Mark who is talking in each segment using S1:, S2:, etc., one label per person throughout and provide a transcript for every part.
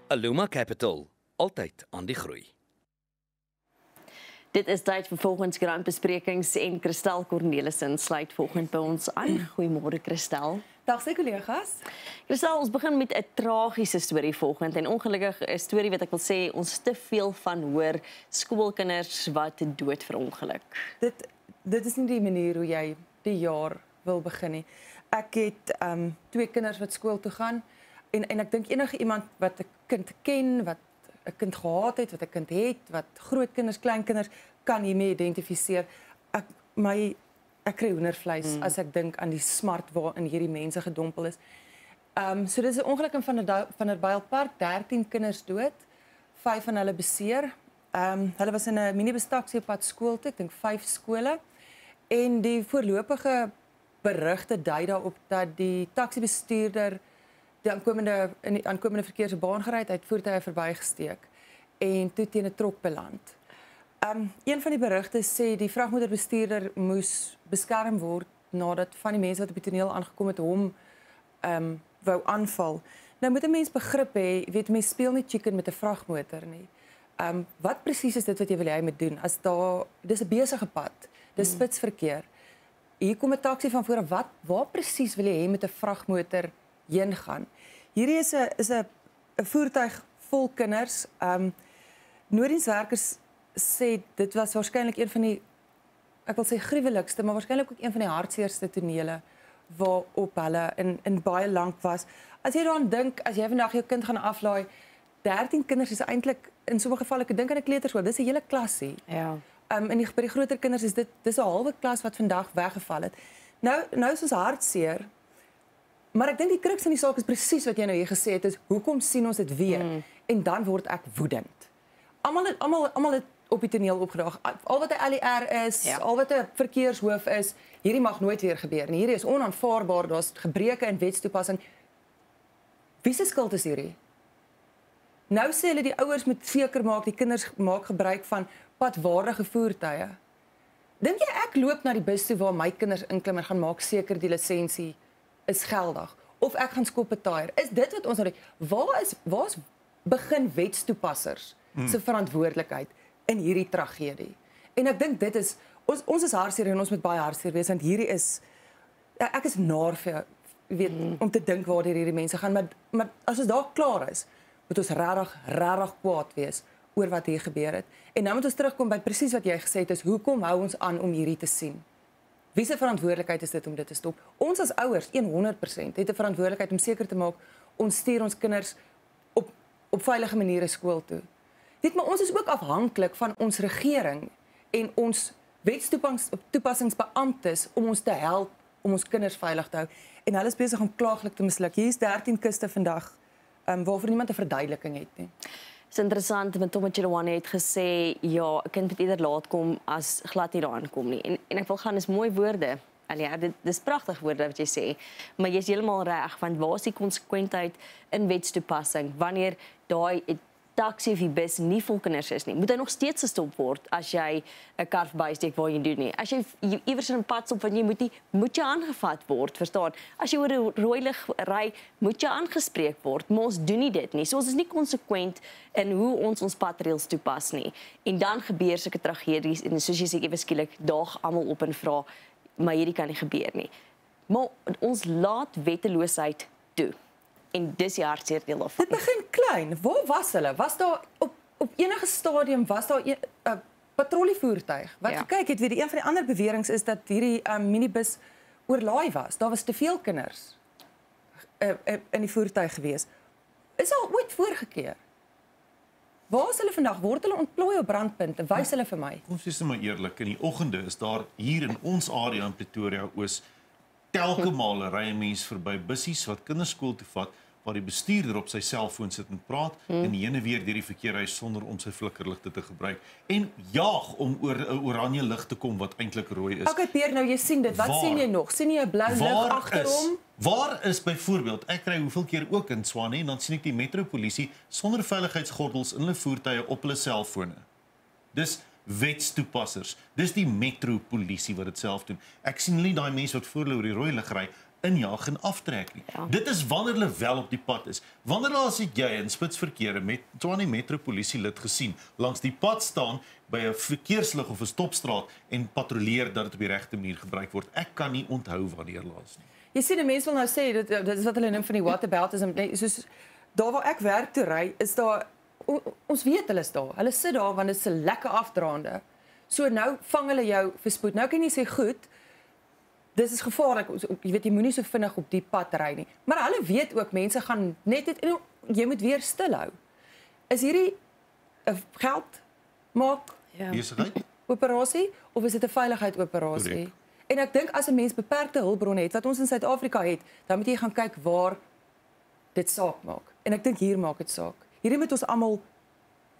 S1: Aluma Capital, altyd aan die groei.
S2: Dit is tyd vir volgens grondbesprekings en Christel Cornelissen sluit volgend by ons aan. Goeiemôre Christel.
S3: Dag sy kollegas.
S2: Christel, ons begin met 'n tragiese storie volgend en ongelukkig 'n storie wat ek wil sê ons te veel van hoor, skoolkinders wat dood verongeluk.
S3: Dit is nie die manier hoe jy die jaar wil begin nie. Ek het 2 kinders wat skool toe gaan en ek dink enige iemand wat 'n kind ken, wat 'n kind gehad het, wat 'n kind het, wat grootkinders, kleinkinders kan hiermee identifiseer. Ek kry hoendervleis as ek dink aan die smart waarin hierdie mense gedompel is. So dis 'n ongeluk in Vanderbijlpark, 13 kinders dood, 5 van hulle beseer. Hulle was in 'n minibus-taxi op pad skool toe, ek dink 5 skole. En die voorlopige berigte dui daarop dat die taxibestuurder die aankomende verkeer se baan gery het, voertuie verbygesteek en toe teen 'n trok beland. Een van die berigte sê die vragmotorbestuurder moes beskerm word nadat van die mense wat op die toneel aangekom het hom wou aanval. Nou moet 'n mens begrip hê, weet mens speel nie chicken met 'n vragmotor nie. Wat presies is dit wat jy wil hy moet doen? Dis 'n besige pad, dis spitsverkeer. Hier kom 'n taxi van voor, waar presies wil jy hê met 'n vragmotor heen gaan? Hierdie is 'n voertuig vol kinders. Nooddienswerkers sê dit was waarskynlik een van die, ek wil sê gruwelikste, maar waarskynlik ook een van die hartseerste tonele waarop hulle in baie lank was. As jy daaraan dink, as jy vandag jou kind gaan aflaai, 13 kinders is eintlik in sommige gevalle, ek dink aan 'n kleuterskool, dis 'n hele klasie.
S2: Ja.
S3: By die groter kinders is dis 'n halwe klas wat vandag weggeval het. Nou is ons hartseer. Maar ek dink die kruks in die saak is presies wat jy nou hier gesê het, is hoekom sien ons dit weer? En dan word ek woedend. Almal het op die toneel opgedaag. Al wat 'n LER is, al wat 'n verkeershoof is, hierdie mag nooit weer gebeur nie. Hierdie is onaanvaarbaar, daar's gebreke in wetstoepassing. Wie se skuld is hierdie? Nou sê hulle die ouers moet seker maak die kinders maak gebruik van padwaardige voertuie. Dink jy ek loop na die bus toe waar my kinders inklim en gaan maak seker die lisensie is geldig of ek gaan skop 'n tyre? Is dit wat ons waar's begin wetstoepassers se verantwoordelikheid in hierdie tragedie? En ek dink dit is ons is hartseer en ons moet baie hartseer wees want hierdie is ek is naar vir om te dink waar hierdie mense gaan, maar as ons daar klaar is, moet ons regtig kwaad wees oor wat hier gebeur het. En nou moet ons terugkom by presies wat jy gesê het, is hoekom hou ons aan om hierdie te sien? Wie se verantwoordelikheid is dit om dit te stop? Ons as ouers 100% het 'n verantwoordelikheid om seker te maak ons stuur ons kinders op veilige maniere skool toe. Dit maar ons is ook afhanklik van ons regering en ons wetstoepassingsbeamptes om ons te help om ons kinders veilig te hou. En hulle is besig om klaaglik te misluk. Hier is 13 kiste vandag waarvoor niemand 'n verduideliking het nie.
S2: Het is interessant, want Tom Chilwane het gesê, ja, 'n kind moet eerder laat kom as glad nie daaraan kom nie. En ek wil gaan, is mooi woorde. Ja, dit is pragtig woorde wat jy sê, maar jy is heeltemal reg, want waar is die konsekwentheid in wetstoepassing wanneer daai taxi of die bus nie vol kinders is nie? Moet hy nog steeds gestop word as jy 'n kar verbysteek waar jy doen nie? As jy iewers in 'n pad stop wat jy moet jy aangevat word, verstaan? As jy oor 'n rooi lig ry, moet jy aangespreek word, maar ons doen nie dit nie. So ons is nie konsekwent in hoe ons padreëls toepas nie. En dan gebeur sulke tragedies en soos jy sê ewe skielik daag almal op en vra, maar hierdie kan nie gebeur nie. Maar ons laat wetteloosheid toe. En dis die hartseer deel daarvan.
S3: Dit begin klein. Waar was hulle? Was daar op enige stadium was daar 'n patrollievoertuig wat gekyk het? Weet die een van die ander beweringe is dat hierdie minibus oorlaai was. Daar was te veel kinders in die voertuig gewees. Is al ooit voorgekeer? Waar is hulle vandag? Word hulle ontplooi op brandpunte? Wys hulle vir my.
S4: Kom ons maar eerlik, in die oggende is daar hier in ons area in Pretoria Oos telke male ry 'n mens verby bussies wat kinders skool toe vat waar die bestuurder op sy selfoon sit en praat en heen en weer deur die verkeer ry sonder om sy flikkerligte te gebruik en jaag om oor 'n oranje lig te kom wat eintlik rooi is.
S3: Okay, Peer, nou jy sien dit. Wat sien jy nog? Sien jy 'n blou lig agterom?
S4: Waar is byvoorbeeld, ek kry hoeveel keer ook in Swane en dan sien ek die metropolisie sonder veiligheidsgordels in hulle voertuie op hulle selfone. Dis wetstoepassers. Dis die metropolisie wat dit self doen. Ek sien nie daai mense wat voor hulle oor die rooi lig ry injaag en aftrek nie. Dit is wanneer hulle wel op die pad is. Wanneer as jy in spitsverkeer met Tshwane Metropolisie lid gesien langs die pad staan by 'n verkeerslig of 'n stopstraat en patrolleer dat dit op die regte manier gebruik word. Ek kan nie onthou wanneer laas nie.
S3: Jy sien, die mense wil nou sê dit is wat hulle noem van die whataboutism. Soos daar waar ek werk toe ry, is daar ons weet hulle is daar. Hulle sit daar want dit is 'n lekker afdraande. So nou vang hulle jou vir spoed. Nou kan jy sê goed, dis is gevaarlik. Jy weet jy moenie so vinnig op die pad ry nie. Maar hulle weet ook mense gaan net dit en jy moet weer stil hou. Is hierdie 'n geld maak
S4: Besigheid?
S3: operasie of is dit 'n veiligheidsoperasie?
S4: Correct.
S3: En ek dink as 'n mens beperkte hulpbronne het wat ons in Suid-Afrika het, dan moet jy gaan kyk waar dit saak maak. En ek dink hier maak dit saak. Hierdie moet ons almal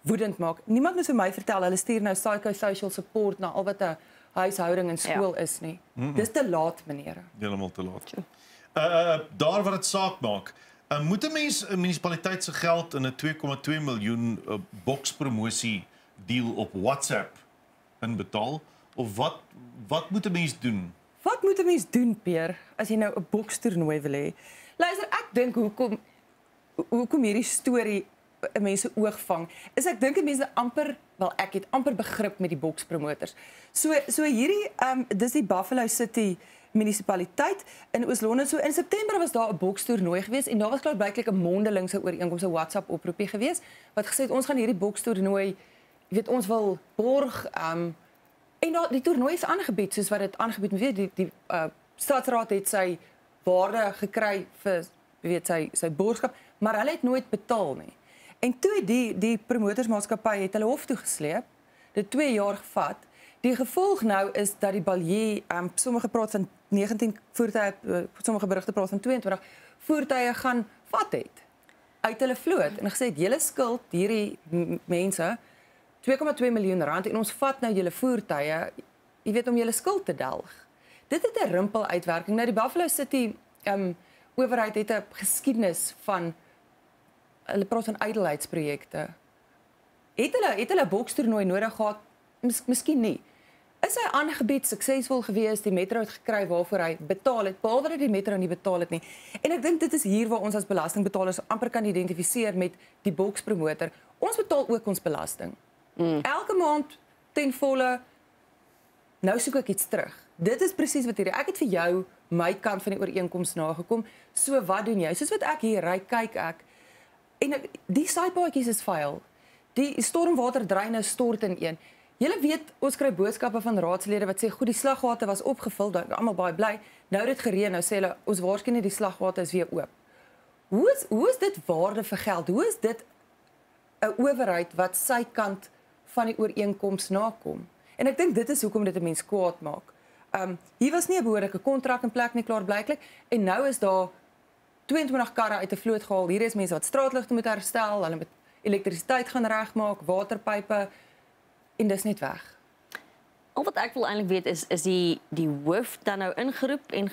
S3: woedend maak. Niemand moet vir my vertel hulle stuur nou psychosocial support na al wat 'n huishouding en skool is nie. Dis te laat, meneere.
S4: Heeltemal te laat. Daar waar dit saak maak. Moet 'n mens 'n munisipaliteit se geld in 'n 2,2 miljoen bokspromosie deal op WhatsApp inbetaal of wat moet 'n mens doen?
S3: Wat moet 'n mens doen, Peer, as jy nou 'n bokstoernooi wil hê? Luister, ek dink hoekom hierdie storie mense oog vang, is ek dink mense amper, wel ek het amper begrip met die bokspromoters. So hierdie dis die Buffalo City munisipaliteit in Oos-London. So in September was daar 'n bokstoernooi geweest en daar was klaarblijklik 'n mondelingse ooreenkoms, 'n WhatsApp oproepie geweest wat gesê het ons gaan hierdie bokstoernooi, jy weet ons wil borg en die toernooi is aangebied soos wat dit aangebied moet wees. Die stadsraad het sy waarde gekry vir weet sy borgskap, maar hulle het nooit betaal nie. En toe die promotorsmaatskappy het hulle hof toe gesleep. Dit 2 jaar gevat. Die gevolg nou is dat die Balje sommige praat van 19 voertuie, sommige berigte praat van 22 voertuie gaan vat het uit hulle vloot en gesê het julle skuld hierdie mense 2,2 miljoen rand en ons vat nou julle voertuie, jy weet om julle skuld te delg. Dit het 'n rimpel uitwerking. Nou die Buffalo City owerheid het 'n geskiedenis van hulle praat van ydelheidsprojekte. Het hulle 'n bokstoernooi nodig gehad? Miskien nie. Is hy aangebied suksesvol geweest, die metro het gekry waarvoor hy betaal het, behalwe dat die metro nie betaal het nie. En ek dink dit is hier waar ons as belastingbetalers amper kan identifiseer met die bokspromotor. Ons betaal ook ons belasting. Elke maand ten volle, nou soek ek iets terug. Dit is presies wat hierdie, ek het vir jou my kant van die ooreenkoms nagekom, so wat doen jy? Soos wat ek hier ry, kyk ek, en die saaipaadjies is vuil. Die stormwaterdreine stort in een. Julle weet, ons kry boodskappe van raadslede wat sê, goed, die slagwate was opgevul, dan almal baie bly. Nou het dit gereën, nou sê hulle, ons waarskynlik nie die slagwate is weer oop. Hoe is dit waarde vir geld? Hoe is dit 'n owerheid wat sy kant van die ooreenkoms nakom? En ek dink dit is hoekom dit 'n mens kwaad maak. Hier was nie 'n behoorlike kontrak in plek nie, klaarblyklik, en nou is daar 22 karre uit 'n vloot gehaal. Hier is mense wat straatligte moet herstel, hulle moet elektrisiteit gaan regmaak, waterpype, en dis net weg.
S2: Al wat ek wil eintlik weet is die hoof dan nou ingeroep en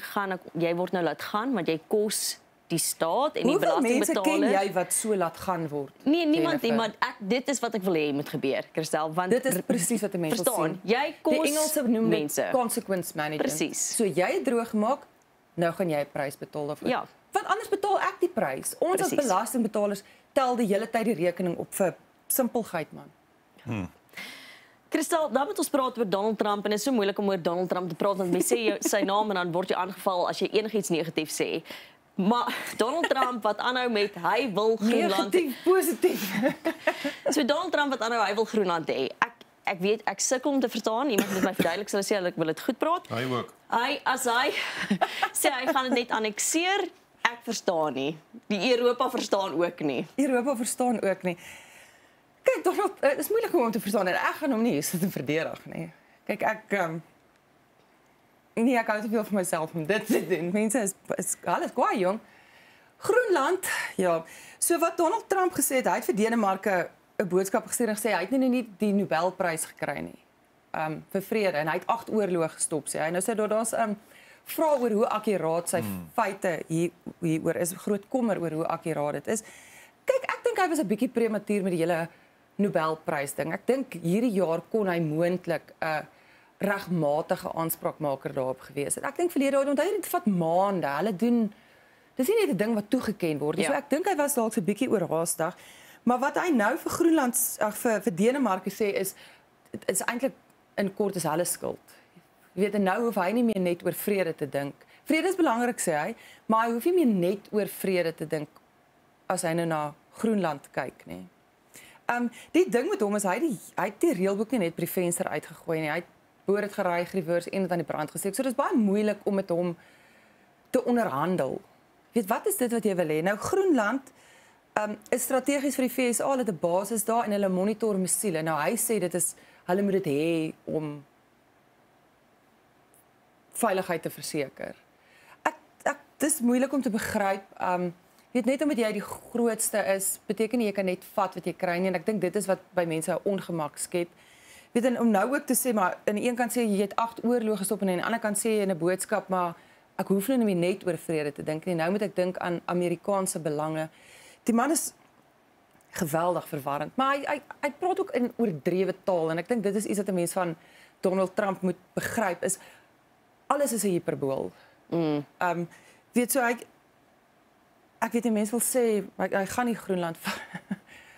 S2: jy word nou laat gaan want jy kos die staat en die belastingbetalers.
S3: Hoeveel mense ken jy wat so laat gaan word?
S2: Nee, niemand nie, maar dit is wat ek wil hê moet gebeur, Christel, want
S3: dit is presies wat 'n mens wil sien.
S2: Jy kos
S3: die Engelse noem dit
S2: mense.
S3: Consequence management.
S2: Presies.
S3: So jy het droog gemaak, nou gaan jy 'n prys betaal daarvoor.
S2: Ja.
S3: Want anders betaal ek die prys. Ons as belastingbetalers tel die hele tyd die rekening op vir simpelheid, man.
S2: Christel, dan moet ons praat oor Donald Trump en dit is so moeilik om oor Donald Trump te praat want mense sê sy naam en dan word jy aangeval as jy enigiets negatief sê. Maar Donald Trump wat aanhou met hy wil Groenland
S3: negatief, positief.
S2: So Donald Trump wat aanhou hy wil Groenland hê. Ek weet ek sukkel om te verstaan. Iemand moet my verduidelik sou sê ek wil dit goed praat.
S4: Hy ook.
S2: As hy sê hy gaan dit net annekseer, ek verstaan nie. Die Europa verstaan ook nie.
S3: Europa verstaan ook nie. Kyk, Donald, dit is moeilik om te verstaan en ek gaan hom nie sit te verdedig nie. Kyk, nee, ek hou te veel van myself om dit te doen. Mense is alles kwaai, jong. Groenland, ja. So wat Donald Trump gesê het, hy het vir Denemarke 'n boodskap gestuur en gesê hy het nie die Nobelprys gekry nie. Vir vrede en hy het 8 oorloë gestop, sê hy. Nou sê daar's vra oor hoe akkuraat sy feite hieroor is, groot kommer oor hoe akkuraat dit is. Kyk, ek dink hy was 'n bietjie prematuur met die hele Nobelprys ding. Ek dink hierdie jaar kon hy moontlik 'n regmatige aanspraakmaker daarop gewees het. Ek dink verlede jaar, onthou dit vat maande. Hulle doen dis nie net 'n ding wat toegeken word. So ek dink hy was dalk so 'n bietjie oorhaastig. Maar wat hy nou vir Groenland vir Denemarke sê is eintlik in kort is hulle skuld. Jy weet, en nou hoef hy nie meer net oor vrede te dink. Vrede is belangrik, sê hy, maar hy hoef nie meer net oor vrede te dink as hy nou na Groenland kyk nie. Die ding met hom is hy het die reëlboek nie net by die venster uitgegooi nie. Hy het boor het geryg, reverse en dit aan die brand gesteek. So dis baie moeilik om met hom te onderhandel. Weet wat is dit wat jy wil hê? Nou Groenland is strategies vir die FSA, hulle het 'n basis daar en hulle monitor missiele. Nou hy sê hulle moet dit hê om veiligheid te verseker. Dis moeilik om te begryp. Weet net omdat jy die grootste is, beteken nie jy kan net vat wat jy kry nie en ek dink dit is wat by mense 'n ongemak skep. Weet en om nou ook te sê maar aan die een kant sê jy het 8 oorloë gestop en aan die ander kant sê jy in 'n boodskap maar ek hoef nou nie meer net oor vrede te dink nie. Nou moet ek dink aan Amerikaanse belange. Die man is geweldig verwarrend, maar hy praat ook in oordrewe taal en ek dink dit is iets wat 'n mens van Donald Trump moet begryp is alles is 'n hiperbool. Weet so ek weet die mense wil sê hy gaan nie Groenland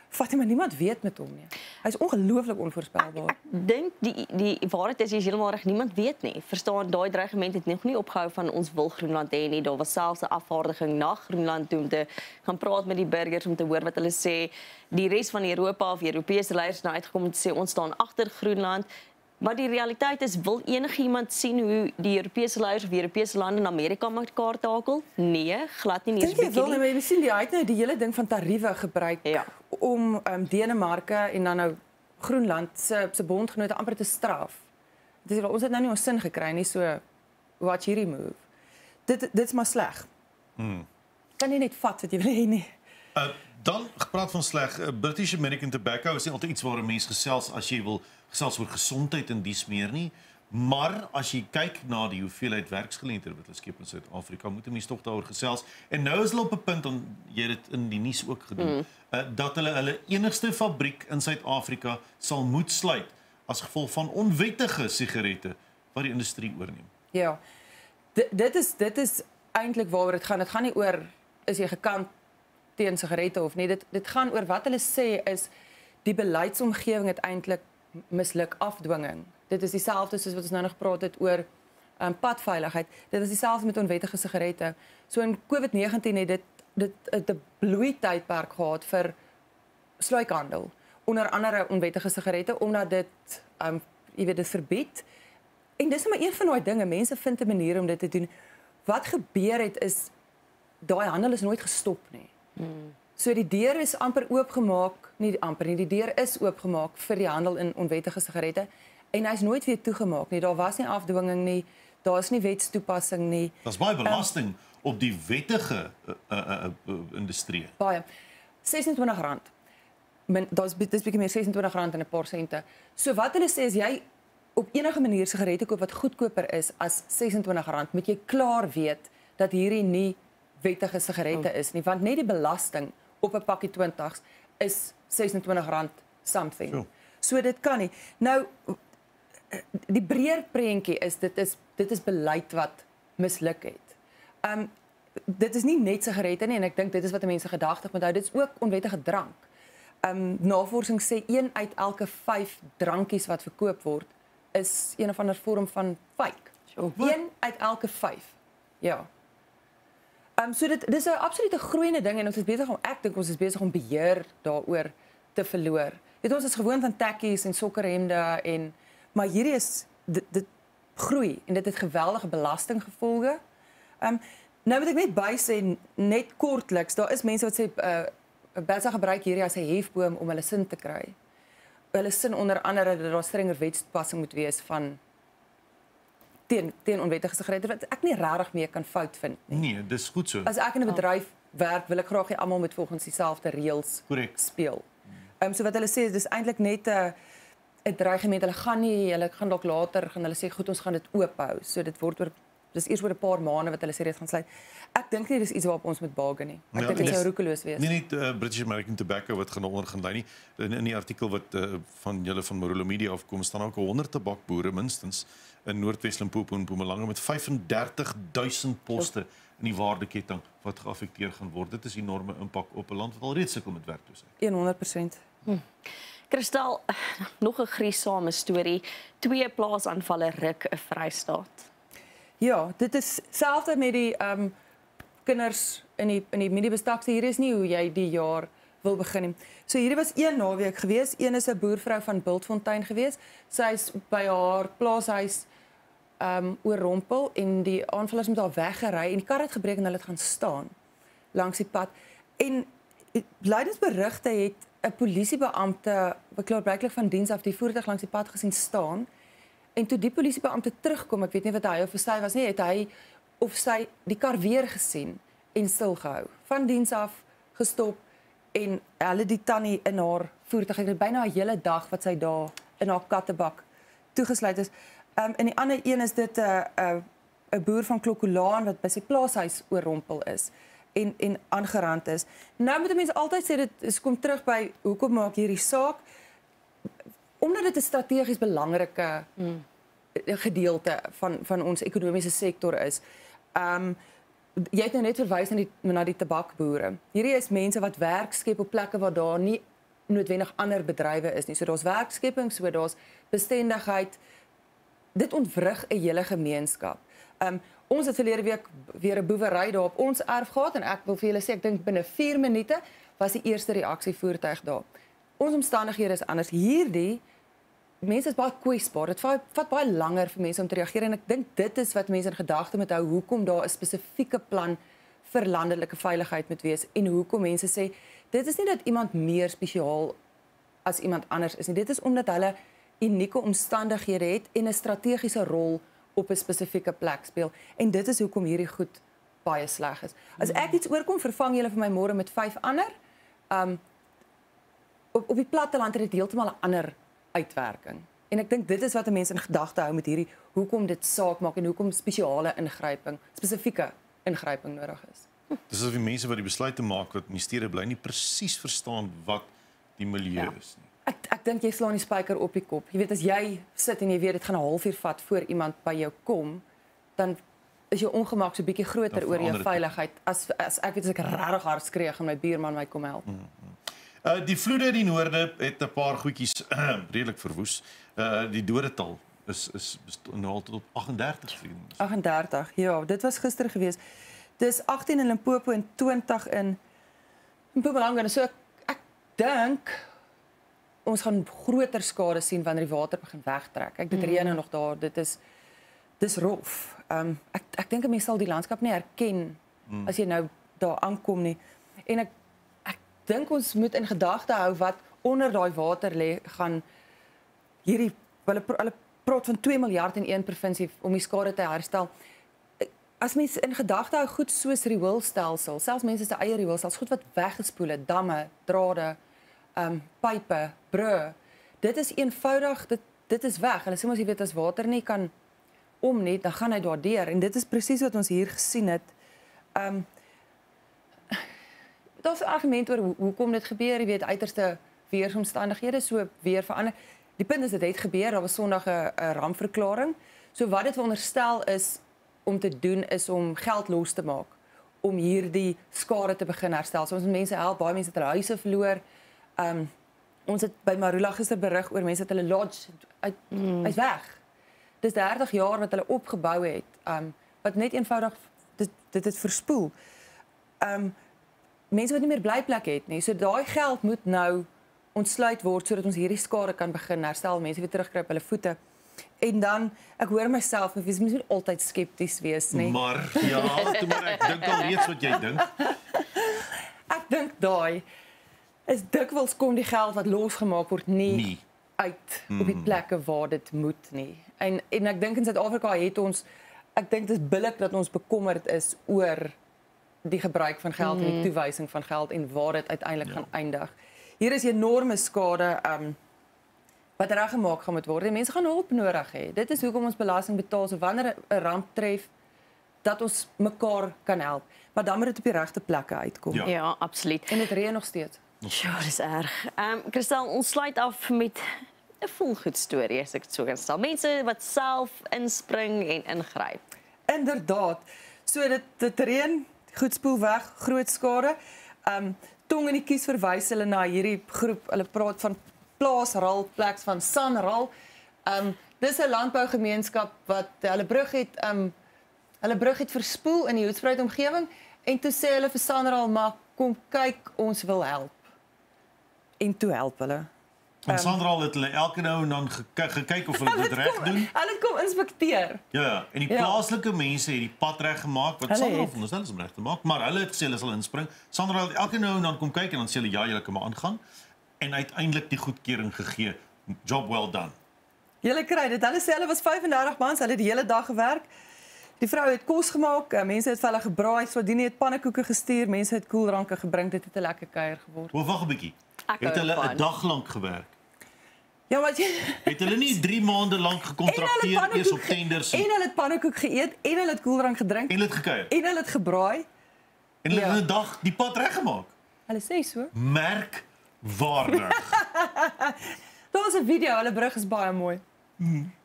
S3: vat maar niemand weet met hom nie. Hy is ongelooflik onvoorspelbaar.
S2: Ek dink die waarheid is heeltemal reg, niemand weet nie. Verstaan, daai dreigement het nog nie opgehou van ons wil Groenland hê nie. Daar was selfs 'n afvaardiging na Groenland toe om te gaan praat met die burgers om te hoor wat hulle sê. Die res van Europa of Europese leiers het nou uitgekom om te sê ons staan agter Groenland. Maar die realiteit is, wil enigiemand sien hoe die Europese leiers of Europese lande in Amerika mekaar takel? Nee, glad nie eens
S3: bietjie nie. Maar jy sien hy het nou die hele ding van tariewe gebruik om Denemarke en dan nou Groenland se bondgenote amper te straf. Dis ons het nou nie ons sin gekry nie, so watch hierdie move. Dit's maar sleg. Kan nie net vat wat jy wil hê nie.
S4: Dan gepraat van sleg, British American Tobacco is nie altyd iets waar 'n mens gesels as jy wil gesels oor gesondheid en dies meer nie, maar as jy kyk na die hoeveelheid werksgeleenthede wat hulle skep in Suid-Afrika, moet 'n mens tog daaroor gesels. En nou is hulle op 'n punt en jy het dit in die nuus ook gedoen, dat hulle enigste fabriek in Suid-Afrika sal moet sluit as gevolg van onwettige sigarette wat die industrie oorneem.
S3: Ja. Dit is eintlik waaroor dit gaan. Dit gaan nie oor is jy gekant teen sigarette of nie. Dit gaan oor wat hulle sê is die beleidsomgewing het eintlik misluk afdwinging. Dit is dieselfde soos wat ons nou nog gepraat het oor padveiligheid. Dit is dieselfde met onwettige sigarette. So in COVID-19 het dit 'n bloeitydperk gehad vir sluikhandel. Onder andere onwettige sigarette omdat dit jy weet dit verbied. En dis maar een van daai dinge, mense vind 'n manier om dit te doen. Wat gebeur het is daai handel is nooit gestop nie. So die deur is amper oopgemaak, die deur is oopgemaak vir die handel in onwettige sigarette en hy's nooit weer toegemaak nie. Daar was nie afdwinging nie, daar is nie wetstoepassing nie.
S4: Daar's baie belasting op die wettige industrie.
S3: Baie. R26. Dis bietjie meer R26 en 'n paar sente. So wat hulle sê is jy op enige manier sigarette koop wat goedkoper is as R26, moet jy klaar weet dat hierdie nie wettige sigarette is nie, want net die belasting op 'n pakkie 20's is R26 something. Sure. So dit kan nie. Nou die breër prentjie is dit is beleid wat misluk het. Dit is nie net sigarette nie en ek dink dit is wat mense gedagtig moet hou. Dit is ook onwettige drank. Navorsing sê 1 uit elke 5 drankies wat verkoop word is een of ander vorm van fake. Sure. 1 uit elke 5. Ja. So dit is 'n absolute groeiende ding en ons is besig om ek dink ons is besig om beheer daaroor te verloor. Weet ons is gewoond aan tekkies en sokkerhemde maar hierdie is dit groei en dit het geweldige belastinggevolge. Nou moet ek net by sê net kortliks, daar is mense wat sê Belsa gebruik hierdie as 'n hefboom om hulle sin te kry. Hulle sin onder andere dat daar strenger wetstoepassing moet wees van teen onwettige sigarette wat ek nie regtig meer kan fout vind nie.
S4: Nee, dis goed so.
S3: As ek in 'n bedryf werk, wil ek graag hê almal moet volgens dieselfde reëls speel. So wat hulle sê dis eintlik net 'n dreigement. Hulle gaan dalk later gaan hulle sê goed, ons gaan dit oop hou. So dit word oor dis eers oor 'n paar maande wat hulle serieus gaan sluit. Ek dink nie dis iets waarop ons moet baken nie. Ek dink dit sou roekeloos wees.
S4: Nie net British American Tobacco wat gaan onder gaan lei nie. In die artikel wat van julle van Marula Media afkom, staan ook 100 tabakboere minstens in Noordwes Limpopo en Mpumalanga met 35,000 poste in die waardeketting wat geaffekteer gaan word. Dit is 'n enorme impak op 'n land wat alreeds sukkel met werkloosheid.
S3: 100%.
S2: Kristal, nog 'n gruisame storie. 2 plaasaanvalle ruk 'n Vrystaat.
S3: Ja, dit is selfde met die kinders in die mediebestakse. Hier is nie hoe jy die jaar wil begin nie. So hierdie was een naweek gewees. Een is 'n boervrou van Bultfontein gewees. Sy is by haar plaashuis oorrompel en die aanvallers met haar weggery en die kar het gebreek en hulle het gaan staan langs die pad. En leidingsberigte het 'n polisiebeampte, klaarblijklik van diens af, die voertuig langs die pad gesien staan. En toe die polisiebeampte terugkom, ek weet nie wat hy of sy was nie, het hy of sy die kar weer gesien en stilgehou. Van diens af gestop en hulle die tannie in haar voertuig, ek het byna 'n hele dag wat sy daar in haar kattebak toegesluit is. En die ander een is dit 'n boer van Klokkolaan wat by sy plaashuis oorrompel is en aangerand is. Nou moet mense altyd sê dit kom terug by hoekom maak hierdie saak? Omdat dit 'n strategies belangrike gedeelte van ons ekonomiese sektor is. Jy het nou net verwys na die tabakboere. Hierdie is mense wat werk skep op plekke waar daar nie noodwendig ander bedrywe is nie. So daar's werkskepping, so daar's bestendigheid. Dit ontwrig 'n hele gemeenskap. Ons het verlede week weer 'n boewery daar op ons erf gehad en ek wil vir julle sê ek dink binne 4 minute was die eerste reaksievoertuig daar. Ons omstandighede is anders. Hierdie mense is baie kwesbaar. Dit vat baie langer vir mense om te reageer en ek dink dit is wat mense in gedagte moet hou hoekom daar 'n spesifieke plan vir landelike veiligheid moet wees en hoekom mense sê dit is nie dat iemand meer spesiaal as iemand anders is nie. Dit is omdat hulle unieke omstandighede het en 'n strategiese rol op 'n spesifieke plek speel en dit is hoekom hierdie goed baie sleg is. As ek iets oorkom, vervang julle vir my môre met 5 ander. Op die platteland het dit heeltemal 'n ander uitwerking. En ek dink dit is wat mense in gedagte hou met hierdie hoekom dit saak maak en hoekom spesiale ingryping, spesifieke ingryping nodig is.
S4: Dis asof die mense wat die besluite maak wat in die stede bly nie presies verstaan wat die milieu is nie.
S3: Ek dink jy slaan die spyker op die kop. Jy weet as jy sit en jy weet dit gaan 'n halfuur vat voor iemand by jou kom, dan is jou ongemak so bietjie groter oor jou veiligheid. As ek weet as ek regtig hard skree, gaan my buurman my kom help.
S4: Die vloede in die noorde het 'n paar goedjies redelik verwoes. Die dodetal is nou al tot op 38 vriende.
S3: 38. Ja, dit was gister gewees. Dis 18 in Limpopo en 20 in Mpumalanga. So ek dink ons gaan groter skade sien wanneer die water begin wegtrek. Ek dit reën nog daar. Dis rof. Ek dink 'n mens sal die landskap nie herken as jy nou daar aankom nie. En ek dink ons moet in gedagte hou wat onder daai water lê gaan hierdie hulle praat van 2 miljard in een provinsie om die skade te herstel. As mense in gedagte hou goed soos rioolstelsel, selfs mense se eie rioolstelsel, goed wat weggespoel het, damme, drade, pype, brûe. Dit is eenvoudig, dit is weg. Hulle sê mos jy weet as water nie kan om nie, dan gaan hy daardeur en dit is presies wat ons hier gesien het. Daar's 'n argument oor hoekom dit gebeur, jy weet uiterste weeromstandighede, so weer verander. Die punt is dit het gebeur, daar was Sondag 'n rampverklaring. So wat dit veronderstel is om te doen is om geld los te maak om hierdie skade te begin herstel. So ons mense help, baie mense het hulle huise verloor. Ons het by Marula gister berig oor mense het hulle lodge uit weg. Dis 30 jaar wat hulle opgebou het, wat net eenvoudig dit het verspoel. Mense wat nie meer blyplekke het nie. So daai geld moet nou ontsluit word sodat ons hierdie skade kan begin herstel, mense weer terugkry op hulle voete. En dan ek hoor myself, mens moet altyd skepties wees, nie.
S4: Maar ja, ek dink al reeds wat jy dink.
S3: Ek dink daai is dikwels kom die geld wat losgemaak word nie uit op die plekke waar dit moet nie. En ek dink in Suid-Afrika het ons, ek dink dit is billik dat ons bekommerd is oor die gebruik van geld en die toewysing van geld en waar dit uiteindelik gaan eindig. Hier is enorme skade wat reggemaak gaan moet word. Die mense gaan hulp nodig hê. Dit is hoekom ons belasting betaal. So wanneer 'n ramp tref, dat ons mekaar kan help. Maar dan moet dit op die regte plekke uitkom.
S4: Ja.
S2: Ja, absoluut.
S3: En dit reën nog steeds.
S2: Ja, dis erg. Christel, ons sluit af met 'n volgoed storie, as ek dit so kan stel. Mense wat self inspring en ingryp.
S3: Inderdaad. So dit reën, goed spoel weg, groot skade. Tong in die kies verwys hulle na hierdie groep. Hulle praat van plaasral, plek van Sanral. Dis 'n landbougemeenskap wat hulle brug het verspoel in die Hoedspruit omgewing en toe sê hulle vir Sanral, maar kom kyk, ons wil help. En toe help hulle.
S4: Want Sandra het hulle elke nou en dan gekyk of hulle dit reg doen.
S3: Hulle het kom inspekteer.
S4: Ja, en die plaaslike mense het die pad reg gemaak wat Sandra veronderstel is om reg te maak, maar hulle het gesê hulle sal inspring. Sandra het elke nou en dan kom kyk en dan sê hulle ja, julle kan maar aangaan en uiteindelik die goedkeuring gegee. Job well done.
S3: Julle kry dit. Hulle sê hulle was 35 mans, hulle het die hele dag gewerk. Die vrou het kos gemaak, mense het vir hulle gebraai, Swadini het pannekoeke gestuur, mense het koeldranke gebring, dit het 'n lekker kuier geword.
S4: Wag 'n bietjie. Het hulle 'n dag lank gewerk?
S3: Ja, maar
S4: Het hulle nie 3 maande lank gekontrakteer eers op tenders
S3: en hulle het pannekoek geëet en hulle het koeldrank gedrink
S4: en hulle het gekuier
S3: en hulle het gebraai.
S4: en hulle het 'n dag die pad reggemaak?
S3: Hulle sê so.
S4: Merkwaardig.
S3: Daar's 'n video, hulle brug is baie mooi.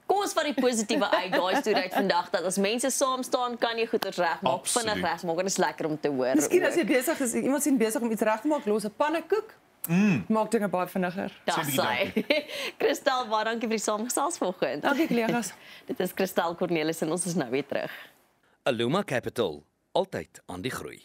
S2: Kom ons vat die positiewe uit daai storie uit vandag dat as mense saam staan, kan jy goeders regmaak,
S4: Absoluut.
S2: vinnig regmaak en dit is lekker om te hoor.
S3: Miskien as
S2: ook.
S3: jy besig is, iemand sien besig om iets reg te maak, los 'n pannekoek. Maak dinge baie vinniger.
S2: Daar
S4: Sê bietjie
S2: sy. Christel, baie dankie vir die saamgesels vanoggend.
S3: Dankie kollegas.
S2: Dit is Christel Cornelis en ons is nou weer terug.
S1: Aluma Capital, altyd aan die groei.